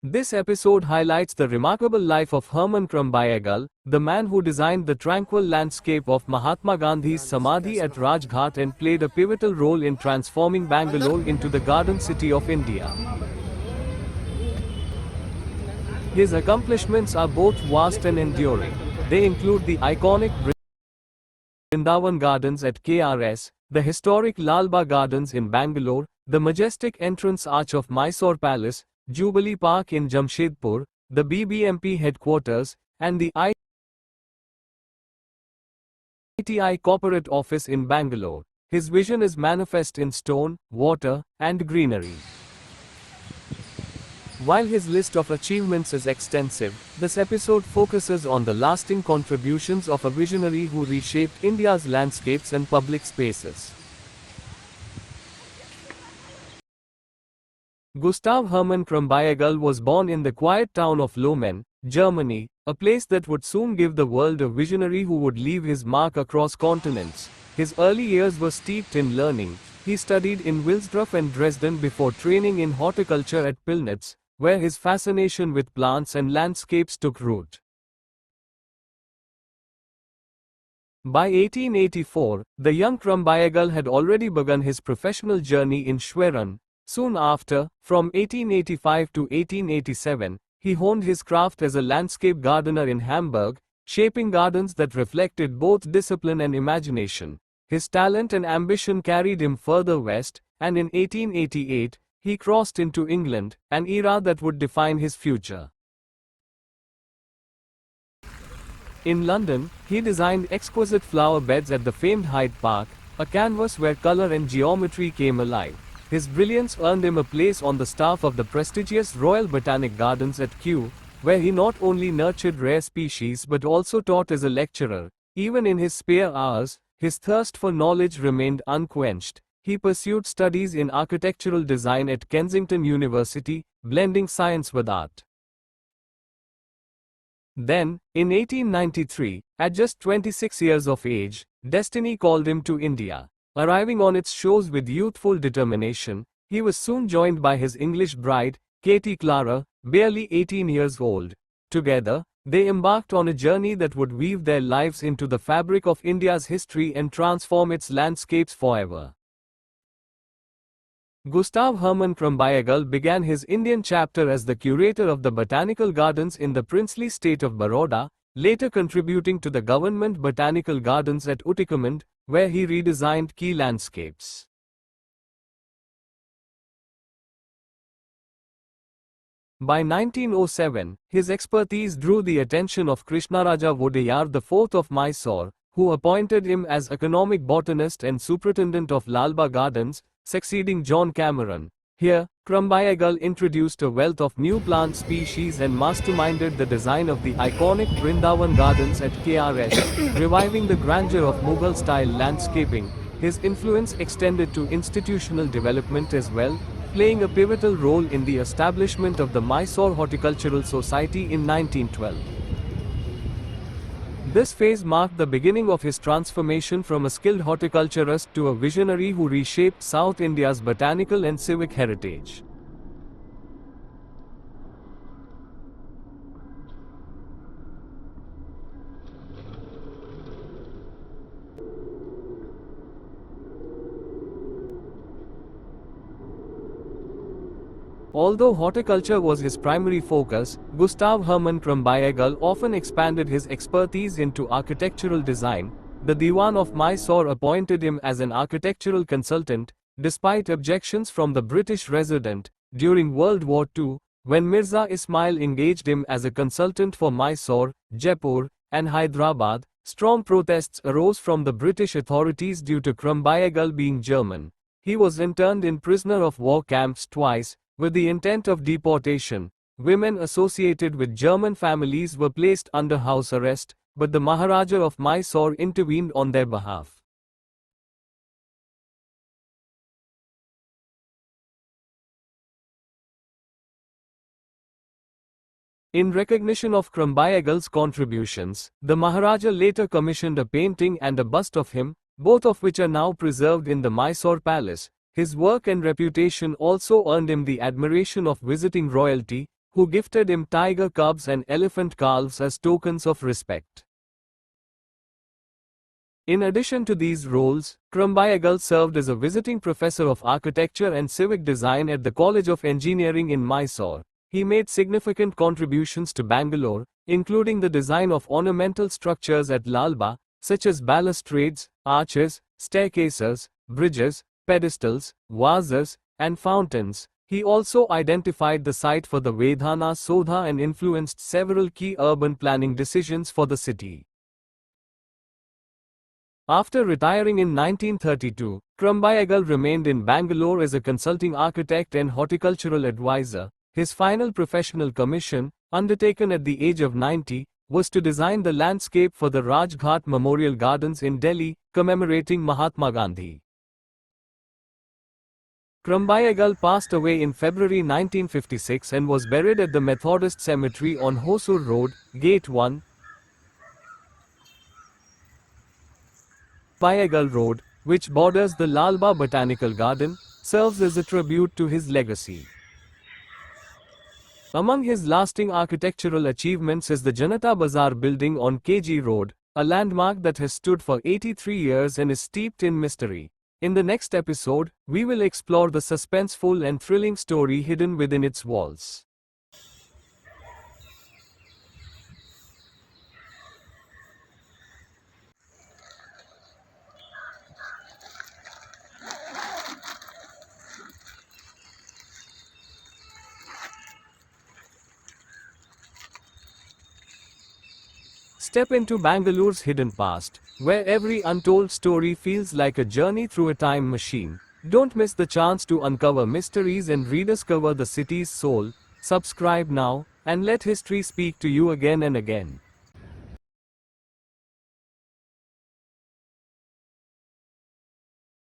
This episode highlights the remarkable life of Hermann Krumbiegel, the man who designed the tranquil landscape of Mahatma Gandhi's Samadhi at Raj Ghat and played a pivotal role in transforming Bangalore into the Garden City of India. His accomplishments are both vast and enduring. They include the iconic Brindavan Gardens at KRS, the historic Lalbagh Gardens in Bangalore, the majestic entrance arch of Mysore Palace, Jubilee Park in Jamshedpur, the BBMP headquarters, and the ITI Corporate Office in Bangalore. His vision is manifest in stone, water, and greenery. While his list of achievements is extensive, this episode focuses on the lasting contributions of a visionary who reshaped India's landscapes and public spaces. Gustav Hermann Krumbiegel was born in the quiet town of Lohmen, Germany, a place that would soon give the world a visionary who would leave his mark across continents. His early years were steeped in learning. He studied in Wilsdruff and Dresden before training in horticulture at Pillnitz, where his fascination with plants and landscapes took root. By 1884, the young Krumbiegel had already begun his professional journey in Schwerin. Soon after, from 1885 to 1887, he honed his craft as a landscape gardener in Hamburg, shaping gardens that reflected both discipline and imagination. His talent and ambition carried him further west, and in 1888, he crossed into England, an era that would define his future. In London, he designed exquisite flower beds at the famed Hyde Park, a canvas where color and geometry came alive. His brilliance earned him a place on the staff of the prestigious Royal Botanic Gardens at Kew, where he not only nurtured rare species but also taught as a lecturer. Even in his spare hours, his thirst for knowledge remained unquenched. He pursued studies in architectural design at Kensington University, blending science with art. Then, in 1893, at just 26 years of age, destiny called him to India. Arriving on its shores with youthful determination, he was soon joined by his English bride, Katie Clara, barely 18 years old. Together, they embarked on a journey that would weave their lives into the fabric of India's history and transform its landscapes forever. Gustav Hermann Krumbiegel began his Indian chapter as the curator of the botanical gardens in the princely state of Baroda, later contributing to the government botanical gardens at Uttarakhand, where he redesigned key landscapes. By 1907, his expertise drew the attention of Krishnaraja Vodeyar IV of Mysore, who appointed him as economic botanist and superintendent of Lalbagh Gardens, succeeding John Cameron. Here, Krumbiegel introduced a wealth of new plant species and masterminded the design of the iconic Brindavan Gardens at KRS, reviving the grandeur of Mughal-style landscaping. His influence extended to institutional development as well, playing a pivotal role in the establishment of the Mysore Horticultural Society in 1912. This phase marked the beginning of his transformation from a skilled horticulturist to a visionary who reshaped South India's botanical and civic heritage. Although horticulture was his primary focus, Gustav Hermann Krumbiegel often expanded his expertise into architectural design. The Diwan of Mysore appointed him as an architectural consultant, despite objections from the British resident. During World War II, when Mirza Ismail engaged him as a consultant for Mysore, Jaipur, and Hyderabad, strong protests arose from the British authorities due to Krumbiegel being German. He was interned in prisoner of war camps twice, with the intent of deportation. Women associated with German families were placed under house arrest, but the Maharaja of Mysore intervened on their behalf. In recognition of Krumbiegel's contributions, the Maharaja later commissioned a painting and a bust of him, both of which are now preserved in the Mysore Palace. His work and reputation also earned him the admiration of visiting royalty, who gifted him tiger cubs and elephant calves as tokens of respect. In addition to these roles, Krumbiegel served as a visiting professor of architecture and civic design at the College of Engineering in Mysore. He made significant contributions to Bangalore, including the design of ornamental structures at Lalbagh, such as balustrades, arches, staircases, bridges, pedestals, vases, and fountains. He also identified the site for the Vedhana Sodha and influenced several key urban planning decisions for the city. After retiring in 1932, Krumbiegel remained in Bangalore as a consulting architect and horticultural advisor. His final professional commission, undertaken at the age of 90, was to design the landscape for the Raj Ghat Memorial Gardens in Delhi, commemorating Mahatma Gandhi. Krumbiegel passed away in February 1956 and was buried at the Methodist Cemetery on Hosur Road, Gate 1, Krumbiegel Road, which borders the Lalbagh Botanical Garden, serves as a tribute to his legacy. Among his lasting architectural achievements is the Janata Bazar building on KG Road, a landmark that has stood for 83 years and is steeped in mystery. In the next episode, we will explore the suspenseful and thrilling story hidden within its walls. Step into Bangalore's hidden past, where every untold story feels like a journey through a time machine. Don't miss the chance to uncover mysteries and rediscover the city's soul. Subscribe now, and let history speak to you again and again.